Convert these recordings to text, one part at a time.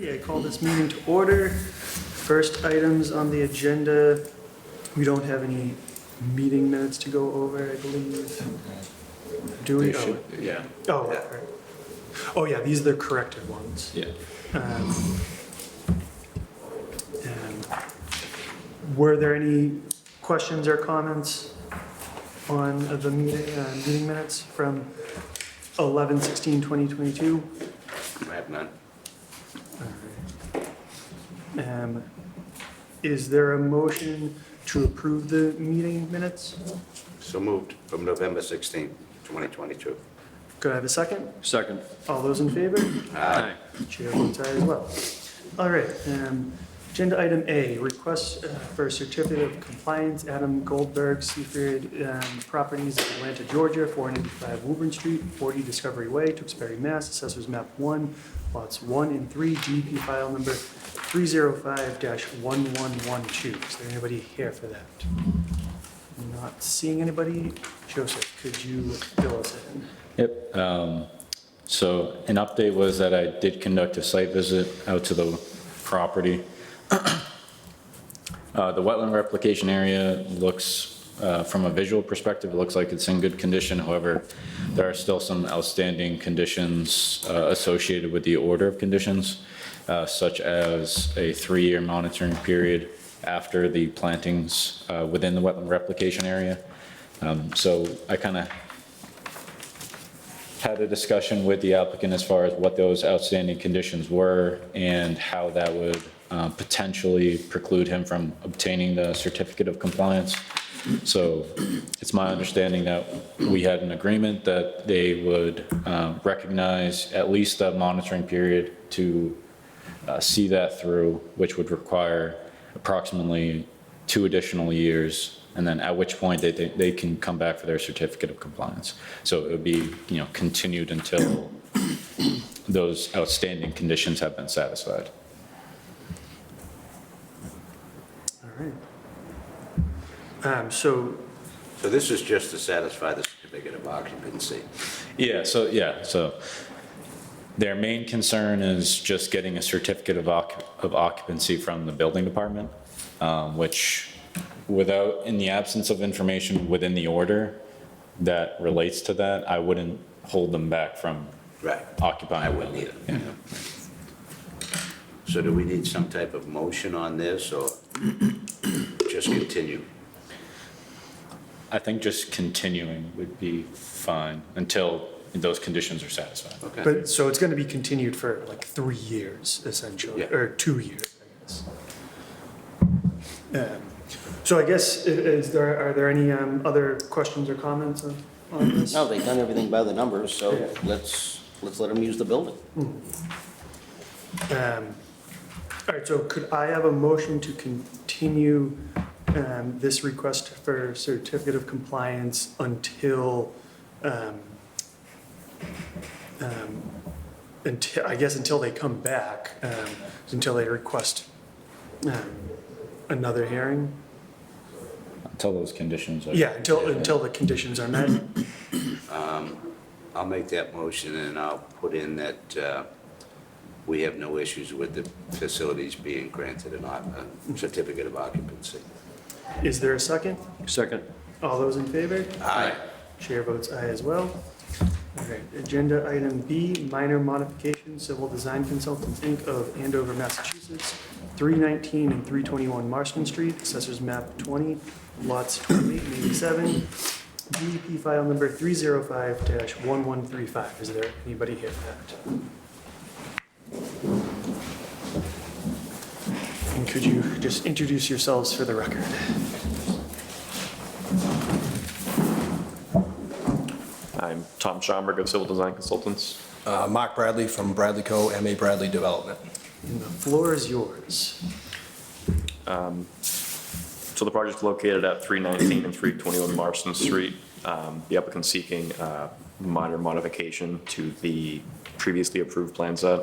I call this meeting to order. First items on the agenda, we don't have any meeting minutes to go over, I believe. Do we? Yeah. Oh, right. Oh, yeah, these are the corrected ones. Yeah. And were there any questions or comments on the meeting minutes from 11/16/2022? I have none. Is there a motion to approve the meeting minutes? So moved from November 16th, 2022. Could I have a second? Second. All those in favor? Aye. Chair votes aye as well. All right, agenda item A, request for a certificate of compliance, Adam Goldberg, Seaford Properties, Atlanta, Georgia, 495 Woburn Street, 40 Discovery Way, Tewksbury, Mass, Assessors Map 1, lots 1 and 3, GP file number 305-1112. Is there anybody here for that? Not seeing anybody. Joseph, could you fill us in? Yep. So an update was that I did conduct a site visit out to the property. The wetland replication area looks, from a visual perspective, it looks like it's in good condition. However, there are still some outstanding conditions associated with the order of conditions, such as a 3-year monitoring period after the plantings within the wetland replication area. So I kind of had a discussion with the applicant as far as what those outstanding conditions were and how that would potentially preclude him from obtaining the certificate of compliance. So it's my understanding that we had an agreement that they would recognize at least a monitoring period to see that through, which would require approximately 2 additional years, and then at which point they can come back for their certificate of compliance. So it would be, continued until those outstanding conditions have been satisfied. All right. So So this is just to satisfy the certificate of occupancy. So their main concern is just getting a certificate of occupancy from the building department, which in the absence of information within the order that relates to that, I wouldn't hold them back from Right. occupying. I wouldn't either. Yeah. So do we need some type of motion on this or just continue? I think just continuing would be fine until those conditions are satisfied. Okay. But, so it's going to be continued for like 3 years, essentially, Yeah. or 2 years, I guess. So I guess, are there any other questions or comments on this? No, they've done everything by the numbers, so Yeah. let's let them use the building. All right, so could I have a motion to continue this request for certificate of compliance until, until they come back, until they request another hearing? Until those conditions are. Yeah, until the conditions are met. I'll make that motion and I'll put in that we have no issues with the facilities being granted a certificate of occupancy. Is there a second? Second. All those in favor? Aye. Chair votes aye as well. All right, agenda item B, minor modification, Civil Design Consultants, Inc. of Andover, Massachusetts, 319 and 321 Marston Street, Assessors Map 20, lots 28 and 87, DEP file number 305-1135. Is there anybody here for that? And could you just introduce yourselves for the record? I'm Tom Schomburg of Civil Design Consultants. Mark Bradley from Bradley Co., M.A. Bradley Development. And the floor is yours. So the project's located at 319 and 321 Marston Street. The applicant's seeking minor modification to the previously approved plan set.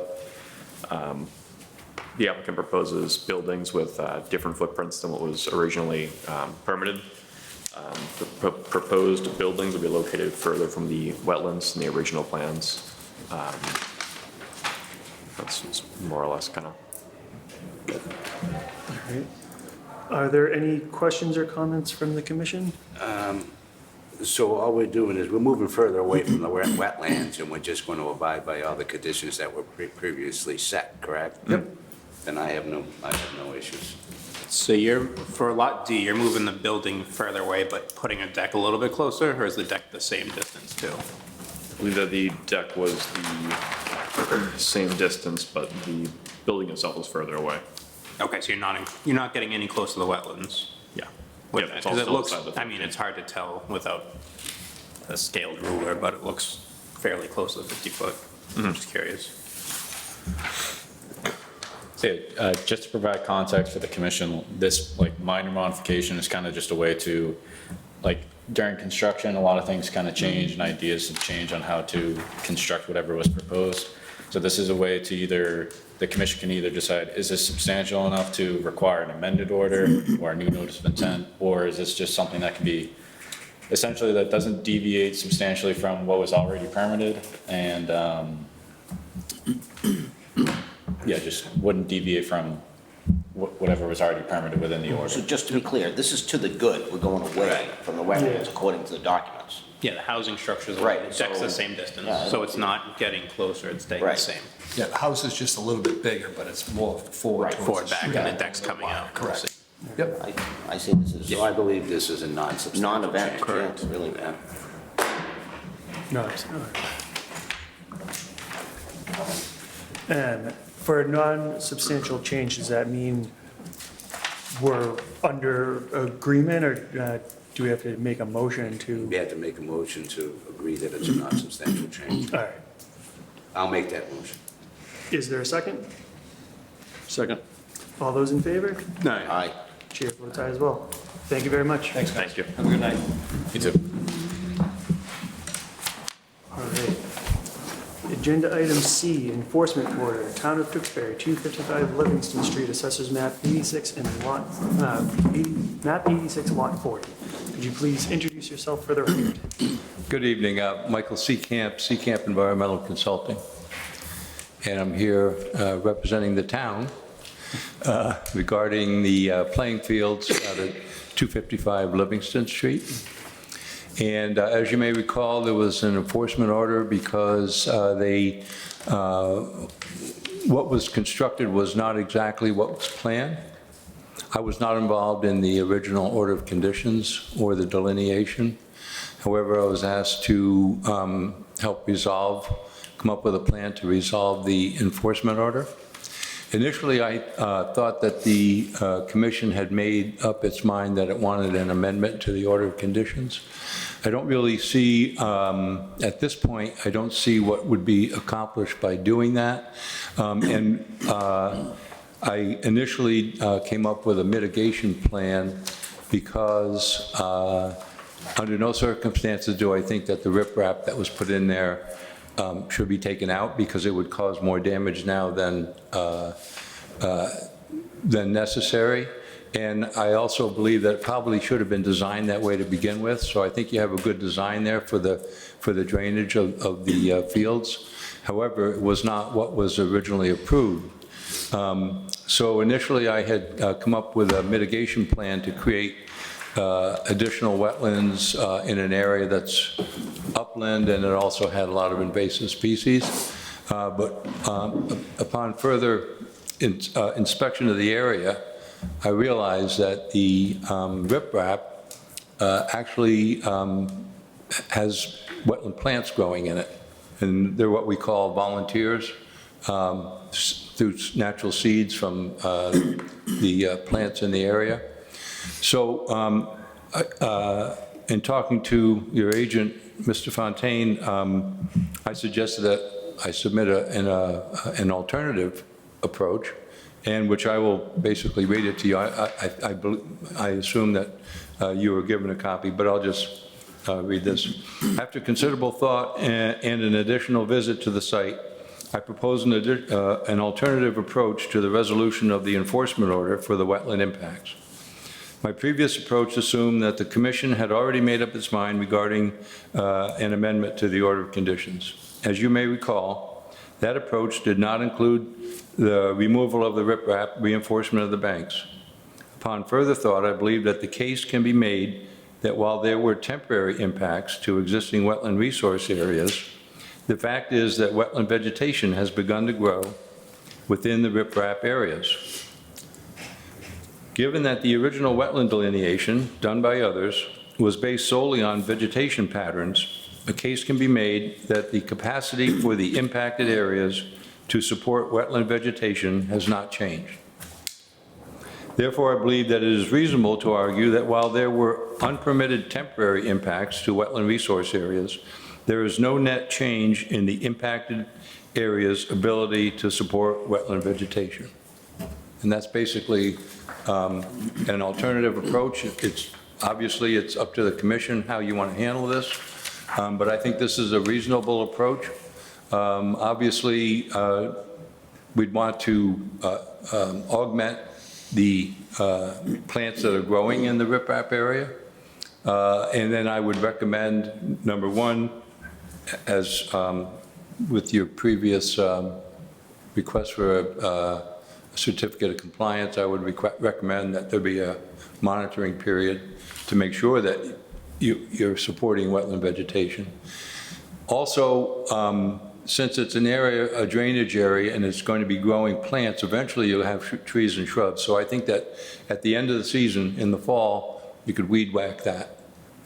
The applicant proposes buildings with different footprints than what was originally permitted. The proposed buildings will be located further from the wetlands in the original plans. That's more or less kind of. Right. Are there any questions or comments from the commission? So all we're doing is we're moving further away from the wetlands, and we're just going to abide by all the conditions that were previously set, correct? Yep. Then I have no issues. So you're, for Lot D, you're moving the building further away, but putting a deck a little bit closer, or is the deck the same distance too? I believe that the deck was the same distance, but the building itself was further away. Okay, so you're not getting any close to the wetlands? Yeah. With Yeah, that, it's all because it still looks, outside the I mean, it's hard to tell without a scaled ruler, but it looks fairly close to the 50 foot. I'm just curious. So, just to provide context for the commission, this like minor modification is kind of just a way to, like, during construction, a lot of things kind of change and ideas have changed on how to construct whatever was proposed. So this is a way to either, the commission can either decide, is this substantial enough to require an amended order or a new notice of intent? Or is this just something that can be, essentially that doesn't deviate substantially from what was already permitted and, yeah, just wouldn't deviate from whatever was already permitted within the order. So just to be clear, this is to the good. We're going away from the wetlands according to the documents. Yeah, the housing structure's, the Right, deck's so- the same distance, Yeah. so it's not getting closer, it's staying the Right. same. Yeah, the house is just a little bit bigger, but it's more forward. Right, towards Forward the back, street. and the deck's coming out. Correct. Yep. I see this as So I believe this is a non-substantial non-event, change. correct, really. Yeah. No, it's not. For a non-substantial change, does that mean we're under agreement, or do we have to make a motion to? We have to make a motion to agree that it's a non-substantial change. All right. I'll make that motion. Is there a second? Second. All those in favor? Aye. Chair votes aye as well. Thank you very much. Thanks, Thank you. Have a good night. You too. All right. Agenda item C, enforcement order, Town of Tewksbury, 255 Livingston Street, Assessors Map 86 and Map 86, Lot 40. Could you please introduce yourself for the record? Good evening, Michael Seacamp Environmental Consulting. And I'm here representing the town regarding the playing fields out at 255 Livingston Street. And as you may recall, there was an enforcement order because what was constructed was not exactly what was planned. I was not involved in the original order of conditions or the delineation. However, I was asked to help come up with a plan to resolve the enforcement order. Initially, I thought that the commission had made up its mind that it wanted an amendment to the order of conditions. I don't really see, at this point, I don't see what would be accomplished by doing that. I initially came up with a mitigation plan because under no circumstances do I think that the riprap that was put in there should be taken out, because it would cause more damage now than necessary. And I also believe that it probably should have been designed that way to begin with. So I think you have a good design there for the drainage of the fields. However, it was not what was originally approved. So initially, I had come up with a mitigation plan to create additional wetlands in an area that's upland, and it also had a lot of invasive species. But upon further inspection of the area, I realized that the riprap actually has wetland plants growing in it. And they're what we call volunteers, through natural seeds from the plants in the area. So in talking to your agent, Mr. Fontaine, I suggested that I submit an alternative approach, and which I will basically read it to you. I assume that you were given a copy, but I'll just read this. After considerable thought and an additional visit to the site, I propose an alternative approach to the resolution of the enforcement order for the wetland impacts. My previous approach assumed that the commission had already made up its mind regarding an amendment to the order of conditions. As you may recall, That approach did not include the removal of the riprap, reinforcement of the banks. Upon further thought, I believe that the case can be made that while there were temporary impacts to existing wetland resource areas, the fact is that wetland vegetation has begun to grow within the riprap areas. Given that the original wetland delineation, done by others, was based solely on vegetation patterns, a case can be made that the capacity for the impacted areas to support wetland vegetation has not changed. Therefore, I believe that it is reasonable to argue that while there were unpermitted temporary impacts to wetland resource areas, there is no net change in the impacted area's ability to support wetland vegetation. And that's basically an alternative approach. Obviously, it's up to the commission how you want to handle this, but I think this is a reasonable approach. Obviously, we'd want to augment the plants that are growing in the riprap area. And then I would recommend, number one, as with your previous request for a certificate of compliance, I would recommend that there be a monitoring period to make sure that you're supporting wetland vegetation. Also, since it's an area, a drainage area, and it's going to be growing plants, eventually you'll have trees and shrubs. So I think that at the end of the season, in the fall, you could weed whack that.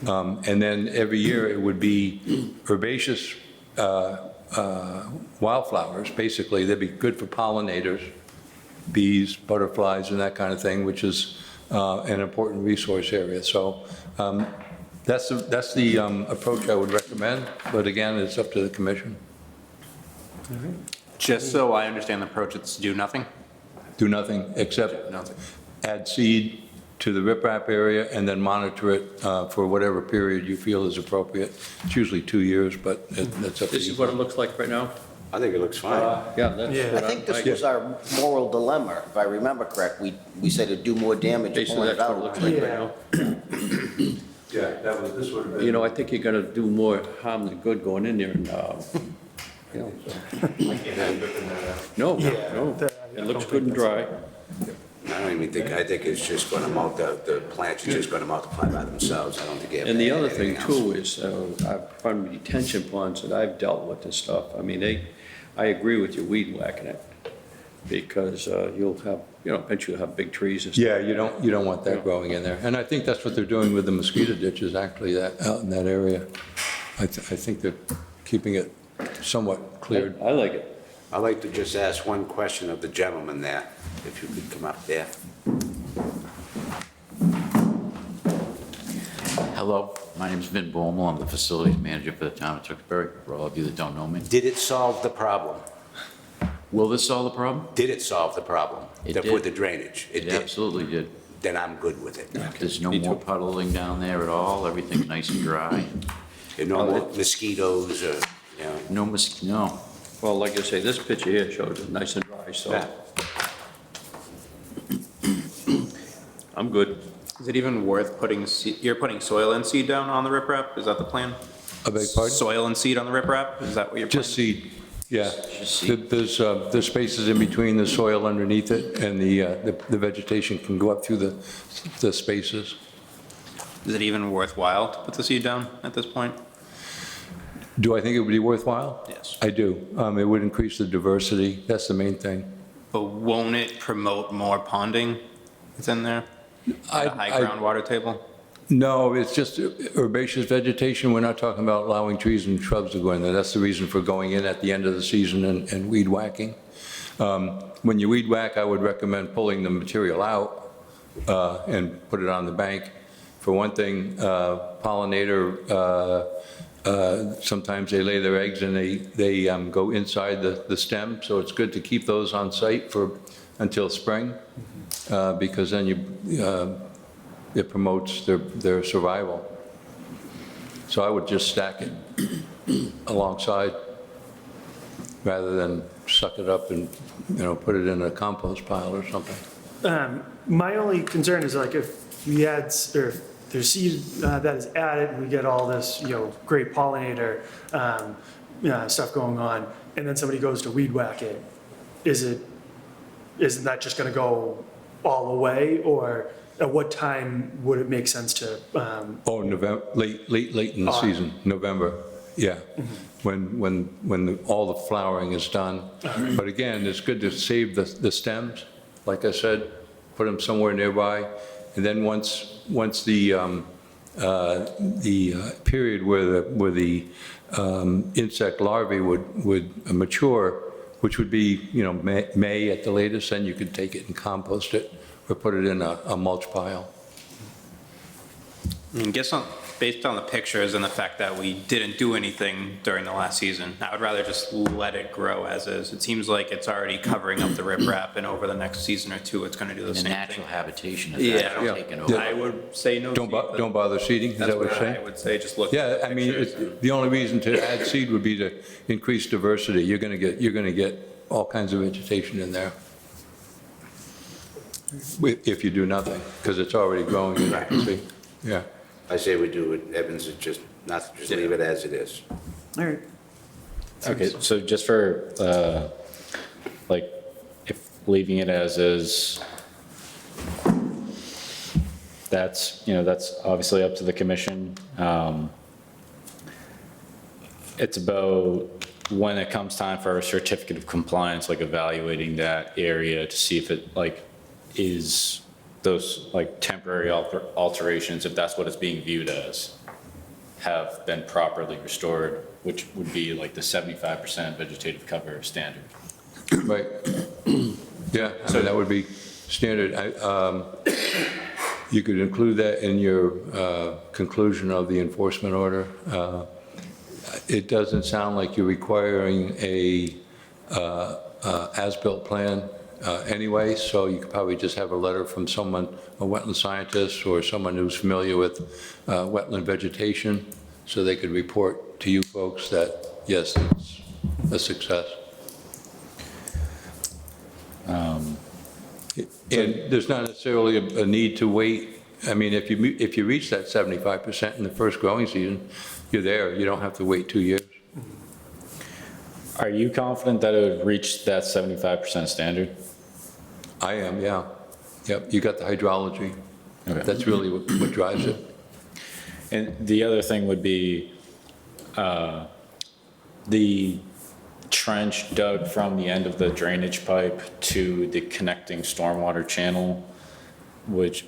And then every year it would be herbaceous wildflowers, basically. They'd be good for pollinators, bees, butterflies, and that kind of thing, which is an important resource area. So that's the approach I would recommend, but again, it's up to the commission. Just so I understand the approach, it's do nothing? Do nothing except Nothing. add seed to the riprap area and then monitor it for whatever period you feel is appropriate. It's usually 2 years, but that's up to This you. is what it looks like right now? I think it looks fine. Yeah, that's Yeah. what I think this was our moral dilemma, if I remember correct. We said it'd do more damage Basically, pulling it that's what it looks out. like right now. Yeah, this would have You know, I think you're gonna do more harm than good going in there and, you know. No, no, it looks good and dry. I don't even think, I think it's just going to, the plants are just going to multiply by themselves. I don't think you have to And the add other thing anything else. too is, from detention ponds that I've dealt with and stuff, I mean, I agree with you weed whacking it. Because you'll have, you know, eventually you'll have big trees and stuff. Yeah, you don't want that growing in there. And I think that's what they're doing with the mosquito ditches, actually, that, out in that area. I think they're keeping it somewhat cleared. I like it. I'd like to just ask one question of the gentleman there, if you could come up there. Hello, my name is Vin Bommel. I'm the facilities manager for the town of Tewksbury, for all of you that don't know me. Did it solve the problem? Will this solve the problem? Did it solve the problem? It With did. the drainage? It It did. absolutely did. Then I'm good with it. There's no more puddling down there at all. Everything's nice and dry. There are no more mosquitoes or, you know. No. Well, like I say, this picture here shows it nice and dry, so Yeah. I'm good. Is it even worth putting, you're putting soil and seed down on the riprap? Is that the plan? I beg pardon? Soil and seed on the riprap? Is that what you're planning? Just seed, yeah. Just seed. There's spaces in between the soil underneath it, and the vegetation can go up through the spaces. Is it even worthwhile to put the seed down at this point? Do I think it would be worthwhile? Yes. I do. It would increase the diversity. That's the main thing. But won't it promote more ponding that's in there? At a high groundwater table? No, it's just herbaceous vegetation. We're not talking about allowing trees and shrubs to go in there. That's the reason for going in at the end of the season and weed whacking. When you weed whack, I would recommend pulling the material out and put it on the bank. For one thing, pollinator, sometimes they lay their eggs and they go inside the stem, so it's good to keep those on site until spring, because then it promotes their survival. So I would just stack it alongside rather than suck it up and, put it in a compost pile or something. My only concern is like if we add, or if there's seed that is added, and we get all this, great pollinator stuff going on, and then somebody goes to weed whack it, isn't that just gonna go all away? Or at what time would it make sense to, Oh, November, late in the season, November, yeah. When all the flowering is done. But again, it's good to save the stems, like I said, put them somewhere nearby. And then once the period where the insect larvae would mature, which would be, May at the latest, then you could take it and compost it or put it in a mulch pile. I mean, based on the pictures and the fact that we didn't do anything during the last season, I would rather just let it grow as is. It seems like it's already covering up the riprap, and over the next season or two, it's gonna do the The same natural thing. habitation is Yeah. actually taken over. I would say no seed, but Don't bother seeding, is that's that what what you're I saying? would say, just look. Yeah, at the I mean, pictures. the only reason to add seed would be to increase diversity. You're gonna get all kinds of vegetation in there if you do nothing, because it's already growing, as you can see. Yeah. I say we do it, Evans, just leave it as it is. all right. Okay, so just for, like, if leaving it as is, that's obviously up to the commission. It's about when it comes time for a certificate of compliance, like evaluating that area to see if it like is those like temporary alterations, if that's what it's being viewed as, have been properly restored, which would be like the 75% vegetative cover standard. Right. Yeah, so that would be standard. You could include that in your conclusion of the enforcement order. It doesn't sound like you're requiring a as-built plan anyway, so you could probably just have a letter from someone, a wetland scientist or someone who's familiar with wetland vegetation, so they could report to you folks that, yes, it's a success. And there's not necessarily a need to wait. I mean, if you reach that 75% in the first growing season, you're there. You don't have to wait 2 years. Are you confident that it would reach that 75% standard? I am, yeah. Yep, you got the hydrology. Okay. That's really what drives it. And the other thing would be the trench dug from the end of the drainage pipe to the connecting stormwater channel, which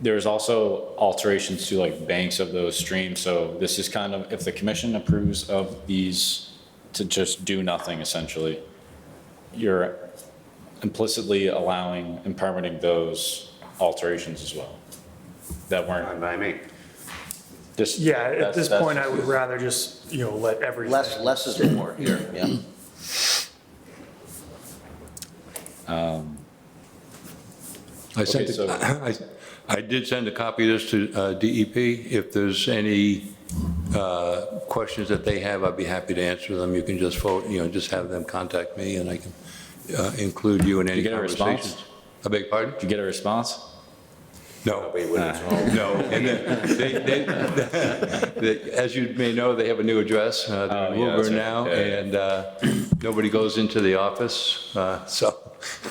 there's also alterations to like banks of those streams. So this is kind of, if the commission approves of these to just do nothing essentially, you're implicitly allowing and permitting those alterations as well that weren't Fine by me. just. Yeah, at that's- this that's- point, I would rather just, let everything. Less is more here, yeah. I sent, Okay, so- I did send a copy of this to DEP. If there's any questions that they have, I'd be happy to answer them. You can just vote, just have them contact me and I can include you in any Did you get a response? conversations. I beg your pardon? Did you get a response? No. Wait, when it's all- No, and as you may know, they have a new address. They're in yeah, that's Woburn right. now, Yeah, yeah. and nobody goes into the office, so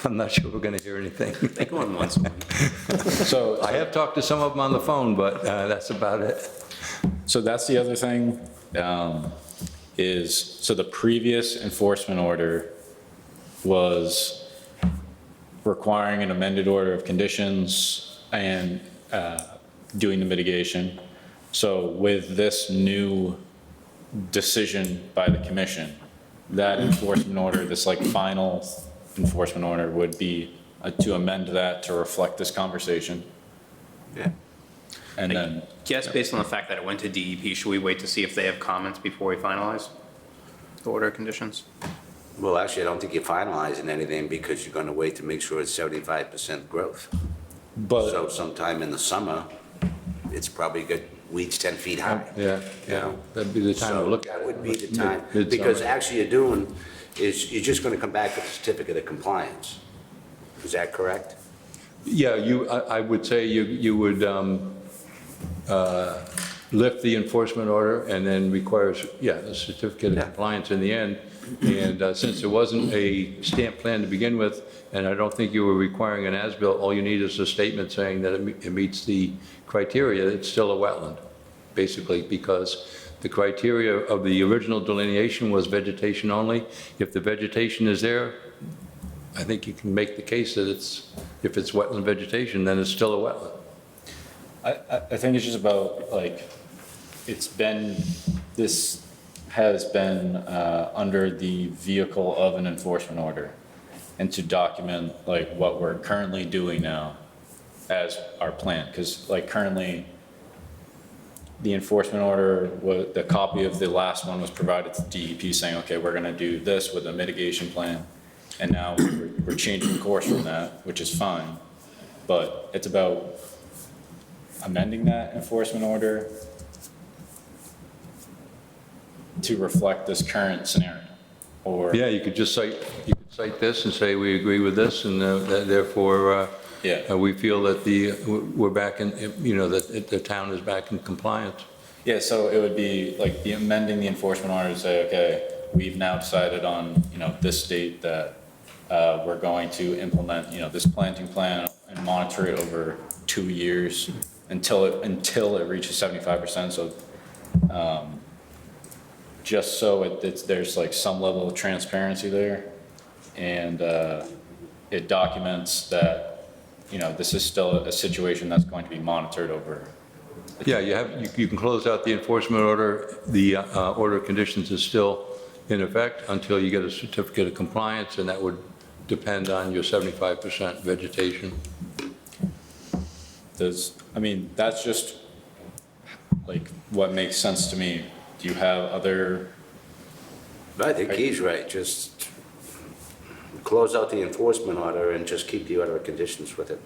I'm not sure we're going to hear anything. They go in once a week. So I have talked to some of them on the phone, but that's about it. So that's the other thing, so the previous enforcement order was requiring an amended order of conditions and doing the mitigation. So with this new decision by the commission, that enforcement order, this like final enforcement order would be to amend that to reflect this conversation. Yeah. And then. Guess based on the fact that it went to DEP, should we wait to see if they have comments before we finalize the order of conditions? Well, actually, I don't think you're finalizing anything because you're going to wait to make sure it's 75% growth. But. So sometime in the summer, it's probably got weeds 10 feet high. Yeah, yeah, that'd be the time to So look at that it. would be the time. Midsummer. Because actually you're doing, is you're just going to come back with a certificate of compliance. Is that correct? Yeah, I would say you would lift the enforcement order and then requires, a certificate of Yeah. compliance in the end. And since there wasn't a stamp plan to begin with, and I don't think you were requiring an as-built, all you need is a statement saying that it meets the criteria, it's still a wetland, basically, because the criteria of the original delineation was vegetation only. If the vegetation is there, I think you can make the case that if it's wetland vegetation, then it's still a wetland. I think it's just about, like, this has been under the vehicle of an enforcement order. And to document, like, what we're currently doing now as our plan. Because, like, currently, the enforcement order, the copy of the last one was provided to DEP saying, okay, we're gonna do this with a mitigation plan. And now we're changing course from that, which is fine. But it's about amending that enforcement order to reflect this current scenario, or? Yeah, you could cite this and say, we agree with this, and therefore, Yeah. we feel that we're back in, that the town is back in compliance. Yeah, so it would be like amending the enforcement order to say, okay, we've now decided on, this date that we're going to implement, this planting plan and monitor it over 2 years until it reaches 75%. So, just so there's like some level of transparency there, and it documents that, this is still a situation that's going to be monitored over. Yeah, you can close out the enforcement order. The order of conditions is still in effect until you get a certificate of compliance, and that would depend on your 75% vegetation. That's just like what makes sense to me. Do you have other? I think he's right, just close out the enforcement order and just keep the order of conditions with it.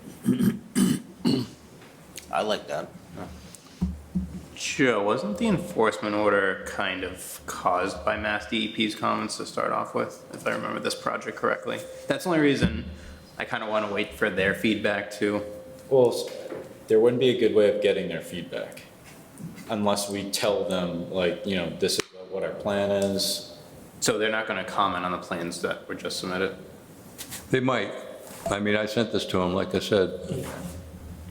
I like that. Joe, wasn't the enforcement order kind of caused by Mass DEP's comments to start off with, if I remember this project correctly? That's the only reason I kind of want to wait for their feedback too. Well, there wouldn't be a good way of getting their feedback unless we tell them, like, this is what our plan is. So they're not going to comment on the plans that were just submitted? They might. I sent this to them, like I said.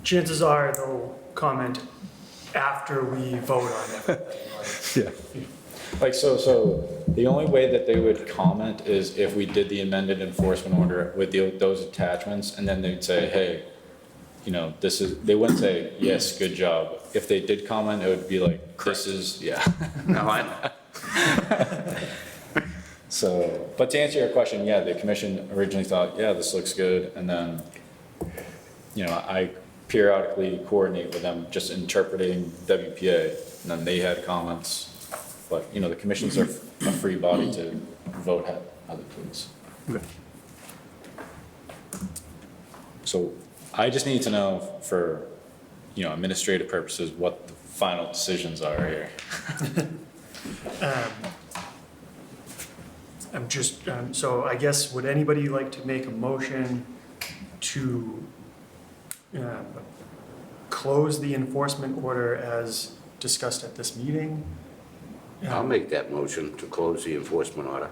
Chances are they'll comment after we vote on it. Yeah. Like, so the only way that they would comment is if we did the amended enforcement order with those attachments, and then they'd say, hey, they wouldn't say, yes, good job. If they did comment, it would be like, this is, yeah. No, I know. So, but to answer your question, yeah, the commission originally thought, yeah, this looks good, and then, I periodically coordinate with them, just interpreting WPA, and then they had comments. But, the commissions are a free body to vote how they please. Okay. So I just need to know for, administrative purposes, what the final decisions are here. So I guess, would anybody like to make a motion to close the enforcement order as discussed at this meeting? I'll make that motion to close the enforcement order.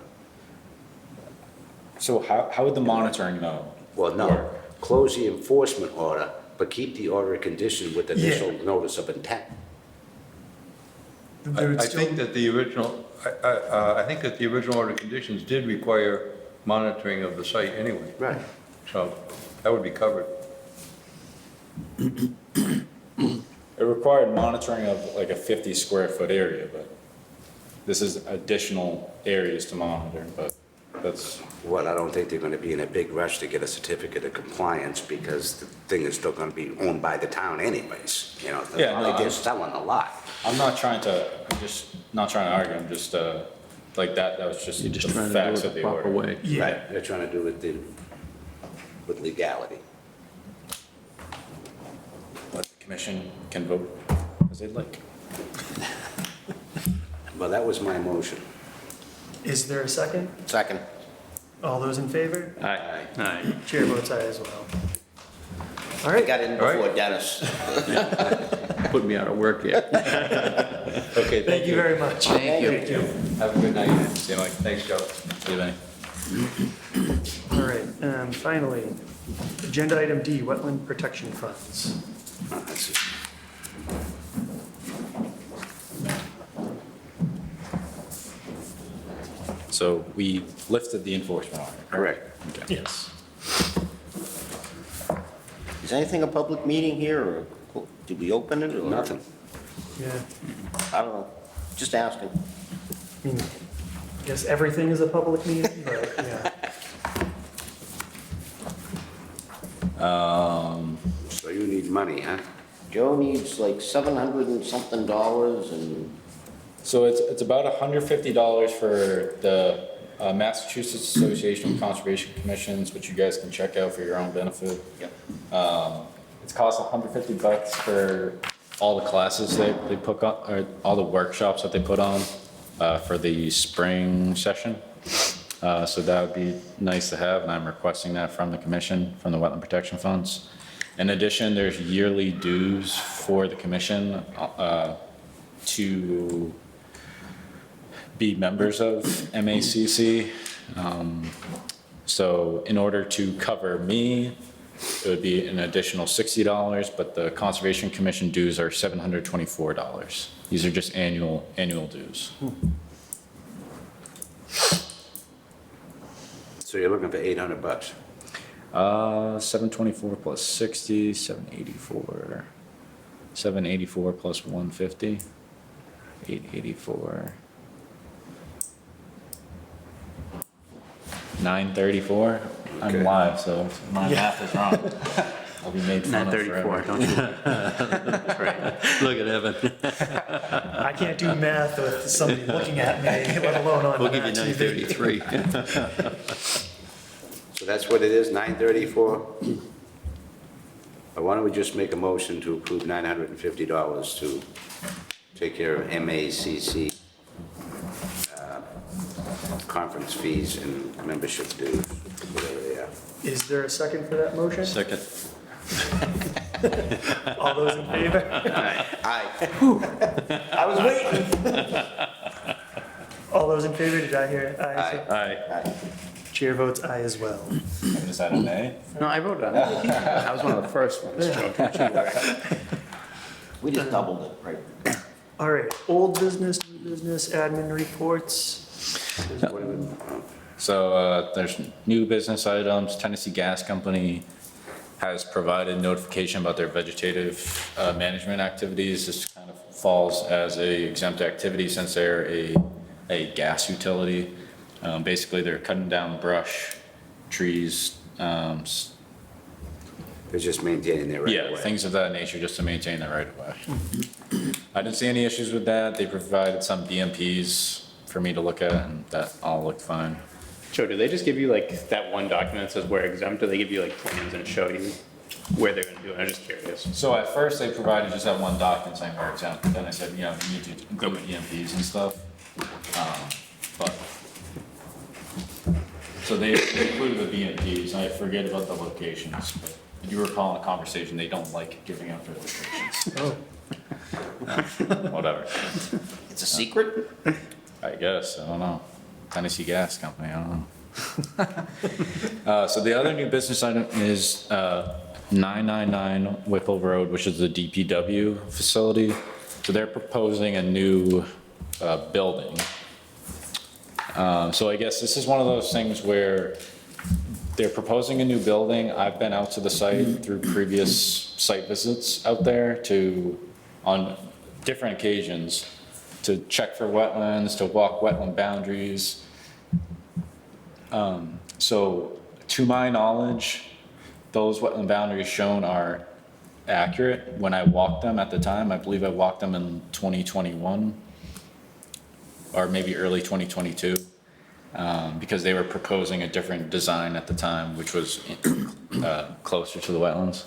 So how would the monitoring though? Well, no, close the enforcement order, but keep the order of condition with initial notice of intent. There would I still- think that the original order of conditions did require monitoring of the site anyway. Right. So that would be covered. It required monitoring of like a 50 square foot area, but this is additional areas to monitor, but that's. Well, I don't think they're gonna be in a big rush to get a certificate of compliance because the thing is still gonna be owned by the town anyways, Yeah, no, They're just selling a lot. I'm just not trying to argue, I'm just, like that was just the You're just trying to do facts it of the the proper order. way. Yeah, Right, they're trying to do it with legality. But the commission can vote as they'd like. Well, that was my motion. is there a second? Second. All those in favor? Aye. Aye. Chair votes aye as well. All I right, got in All right. before Dennis. put me out of work yet. Okay, Thank you very much. Thank you. Have a good night. See you, Mike. Thanks, Joe. See you, Benny. All right, finally, agenda item D, wetland protection funds. That's it. So we lifted the enforcement order. Correct. Yes. Is anything a public meeting here, or did we open it, or? Nothing. Yeah, I don't know, just asking. I mean, I guess everything is a public meeting, but yeah. So you need money, huh? Joe needs like $700 and something, and So it's about $150 for the Massachusetts Association of Conservation Commissions, which you guys can check out for your own benefit. Yep. It's cost $150 for all the classes they put on, or all the workshops that they put on for the spring session. So that would be nice to have, and I'm requesting that from the commission, from the Wetland Protection Funds. In addition, there's yearly dues for the commission to be members of MACC. So in order to cover me, it would be an additional $60, but the Conservation Commission dues are $724. These are just annual dues. So you're looking for $800. 724 plus 60, 784. 784 plus 150, 884. 934. I'm Okay. live, so if my math is wrong. I'll be made fun of forever. 934, don't you? Look at Evan. I can't do math with somebody looking at me, let alone on We'll give you TV. 933. So that's what it is, 934? Why don't we just make a motion to approve $950 to take care of MACC conference fees and membership dues, whatever they are. Is there a second for that motion? Second. All those in favor? Aye. I was waiting. All those in favor, did I hear aye? Aye. Chair votes aye as well. Is that an A? No, I voted on it. That was one of the first ones, Joe. We just doubled it, right? All right, old business, new business, admin reports. So there's new business items. Tennessee Gas Company has provided notification about their vegetative management activities. This kind of falls as a exempt activity since they're a gas utility. Basically, they're cutting down brush, trees, They're just maintaining their right of yeah, way. things of that nature, just to maintain the right of way. I didn't see any issues with that. They provided some BMPs for me to look at, and that all looked fine. Joe, do they just give you like that one document that says we're exempt, or they give you like plans and show you where they're gonna do it? I'm just curious. So at first, they provided just that one document saying we're exempt, but then I said, you know, you need to include EMPs and stuff. But, so they included the BMPs, I forget about the locations, but you recall in the conversation, they don't like giving out their locations. Oh, Whatever, It's a secret? I guess, I don't know. Tennessee Gas Company, I don't know. So the other new business item is 999 Whipple Road, which is the DPW facility. So they're proposing a new building. So I guess this is one of those things where they're proposing a new building. I've been out to the site through previous site visits out there on different occasions, to check for wetlands, to walk wetland boundaries. So to my knowledge, those wetland boundaries shown are accurate. When I walked them at the time, I believe I walked them in 2021 or maybe early 2022, because they were proposing a different design at the time, which was closer to the wetlands.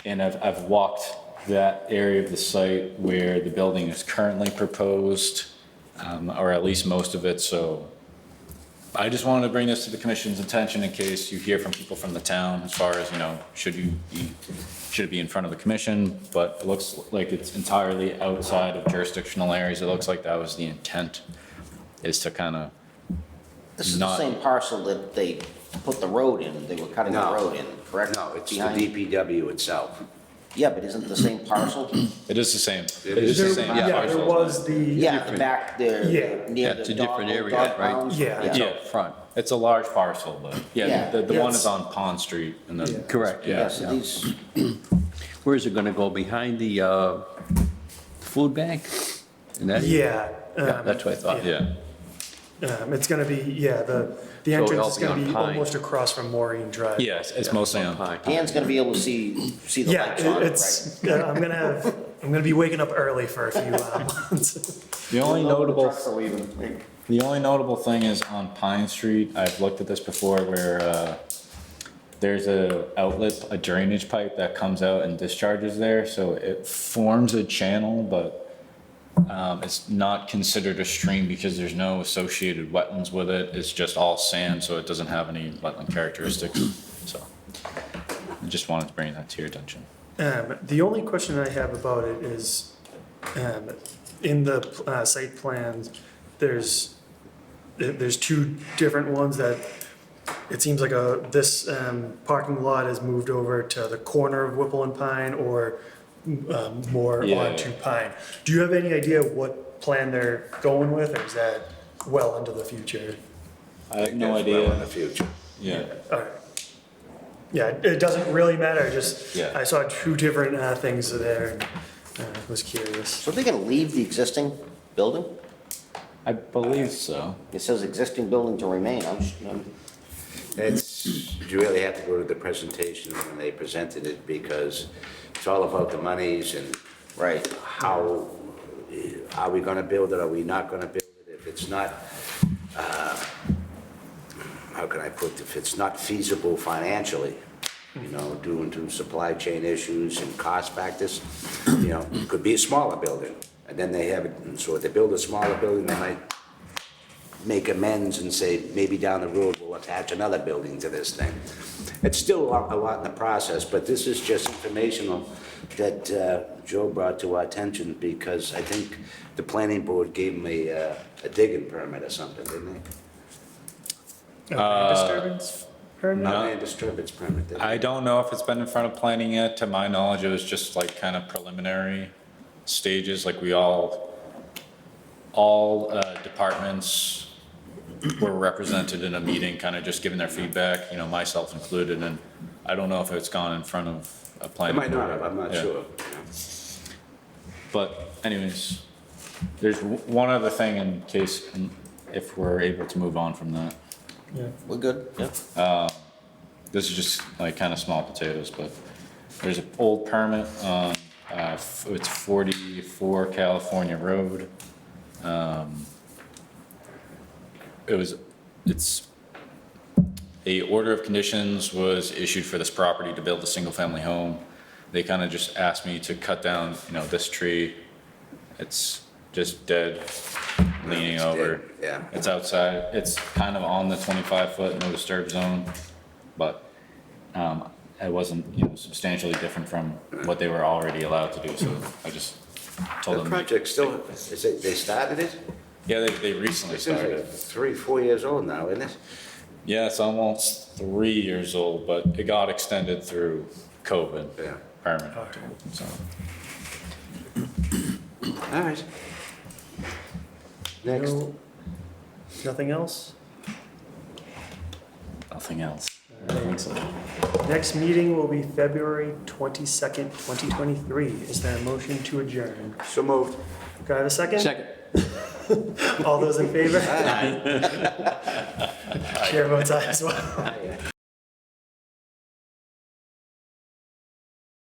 And I've walked that area of the site where the building is currently proposed, or at least most of it, so I just wanted to bring this to the commission's attention in case you hear from people from the town as far as, should it be in front of the commission? But it looks like it's entirely outside of jurisdictional areas. It looks like that was the intent, is to kind of This is the not- same parcel that they put the road in, they were cutting the No. road in, correct? No, it's the Behind- DPW itself. Yeah, but isn't it the same parcel? It is the same. It It is the There- same Yeah, there parcel. was the. Yeah, the back there, Yeah. near Yeah, the it's a dog, different old area, dog right? pounds. Yeah. It's Yeah. out front. It's a large parcel, but yeah, Yeah. the one Yes. is on Pond Street and then. Correct, Yeah, yeah. so these, Where is it gonna go, behind the food bank? And that- Yeah. Yeah, that's what I thought. Yeah. It's gonna be, the So entrance it'll is be gonna on be Pine. almost across from Maureen Drive. Yeah, it's mostly on. Pine. Dan's gonna be able to see the Yeah, lights on it, it's, right? I'm gonna be waking up early for a few months. The only notable, Trucks are leaving. the only notable thing is on Pine Street, I've looked at this before where, there's a drainage pipe that comes out and discharges there, so it forms a channel, but it's not considered a stream because there's no associated wetlands with it. It's just all sand, so it doesn't have any wetland characteristics. So I just wanted to bring that to your attention. The only question I have about it is, in the site plans, there's two different ones that it seems like this parking lot is moved over to the corner of Whipple and Pine or more Yeah. onto Pine. Do you have any idea what plan they're going with, or is that well into the future? I have no That's well in the idea. future. Yeah. All right. Yeah, it doesn't really matter, just, Yeah. I saw two different things there and was curious. So they're gonna leave the existing building? I believe so. It says existing building to remain, You really have to go to the presentation when they presented it, because it's all about the monies and right. how, are we gonna build it, are we not gonna build it? If it's not, how can I put, if it's not feasible financially, due to supply chain issues and cost factors, it could be a smaller building. And then they have it, and so if they build a smaller building, they might make amends and say, maybe down the road, we'll attach another building to this thing. It's still a lot in the process, but this is just informational that Joe brought to our attention, because I think the planning board gave him a digging permit or something, didn't they? Disturbance permit? Not a disturbance permit, did they? I don't know if it's been in front of planning yet. To my knowledge, it was just like kind of preliminary stages, like all departments were represented in a meeting, kind of just giving their feedback, myself included, and I don't know if it's gone in front of a They planning might board. not have, I'm not Yeah. sure. But anyways, there's one other thing in case, if we're able to move on from that. Yeah. We're good, yeah. This is just like kind of small potatoes, but there's an old permit on, it's 44 California Road. It's a order of conditions was issued for this property to build a single-family home. They kind of just asked me to cut down, this tree. It's just dead, leaning It's over. dead, yeah. It's outside, it's kind of on the 25-foot no disturb zone, but it wasn't, substantially different from what they were already allowed to do, so I just told The them. project still, they started it? Yeah, they recently It's started. 3-4 years old now, isn't it? Yeah, it's almost 3 years old, but it got extended through COVID Yeah. permit, so. All right. Next. No- Nothing else? Nothing else. I don't think so. Next meeting will be February 22nd, 2023. Is there a motion to adjourn? So moved. Do I have a second? Second. All those in favor? Chair votes aye as well.